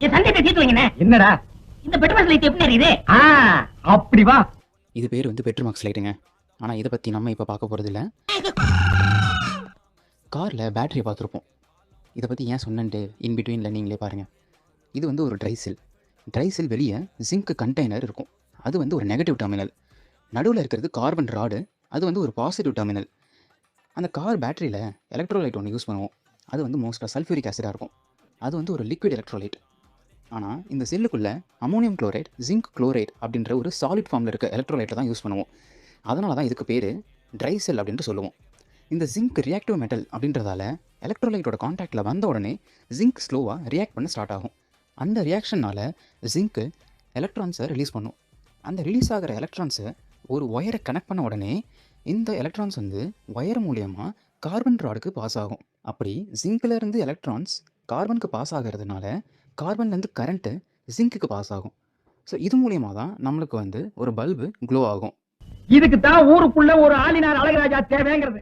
என் சந்தேகத்தை தீர்த்து வைங்கண்ணே. என்னடா இந்த பெட்ரோல் லைட் எப்படி எரியுது? அப்படி வா. இது பேர் வந்து பெட்ரோமாக்ஸ் லைட்டுங்க. ஆனால் இதை பற்றி நம்ம இப்போ பார்க்க போகிறது இல்லை. காரில் பேட்டரியை பார்த்துருப்போம். இதை பற்றி ஏன் சொன்னேன்ட்டு இன்பிட்வீனில் நீங்களே பாருங்கள். இது வந்து ஒரு ட்ரை செல். ட்ரை செல் வெளியே ஜிங்க் கண்டெய்னர் இருக்கும். அது வந்து ஒரு நெகட்டிவ் டெர்மினல். நடுவில் இருக்கிறது கார்பன் ராடு. அது வந்து ஒரு பாசிட்டிவ் டெர்மினல். அந்த கார் பேட்டரியில் எலக்ட்ரோலைட் ஒன்று யூஸ் பண்ணுவோம். அது வந்து மோஸ்ட்டாக சல்ஃபியூரிக் ஆசிடாக இருக்கும். அது வந்து ஒரு லிக்விட் எலக்ட்ரோலைட். ஆனால் இந்த செல்லுக்குள்ளே அமோனியம் குளோரைட், ஜிங்க் குளோரைட் அப்படின்ற ஒரு சாலிட் ஃபார்மில் இருக்க எலக்ட்ரோலைட்டை தான் யூஸ் பண்ணுவோம். அதனால தான் இதுக்கு பேர் ட்ரை செல் அப்படின்ட்டு சொல்லுவோம். இந்த ஜிங்க் ரியாக்டிவ் மெட்டல் அப்படின்றதால எலக்ட்ரோலைட்டோட காண்டாக்டில் வந்த உடனே ஜிங்க் ஸ்லோவாக ரியாக்ட் பண்ண ஸ்டார்ட் ஆகும். அந்த ரியாக்ஷனால் ஜிங்க்கு எலக்ட்ரான்ஸை ரிலீஸ் பண்ணும். அந்த ரிலீஸ் ஆகிற எலக்ட்ரான்ஸை ஒரு ஒயரை கனெக்ட் பண்ண உடனே இந்த எலக்ட்ரான்ஸ் வந்து ஒயர் மூலியமாக கார்பன் ராடுக்கு பாஸ் ஆகும். அப்படி ஜிங்க்லேருந்து எலக்ட்ரான்ஸ் கார்பனுக்கு பாஸ் ஆகிறதுனால கார்பன்லேருந்து கரண்ட்டு ஜிங்க்குக்கு பாஸ் ஆகும். ஸோ இது மூலியமாக தான் நம்மளுக்கு வந்து ஒரு பல்பு க்ளோ ஆகும். இதுக்கு தான் ஊருக்குள்ள ஒரு ஆளினார் அழகராஜா தேவைங்கிறது.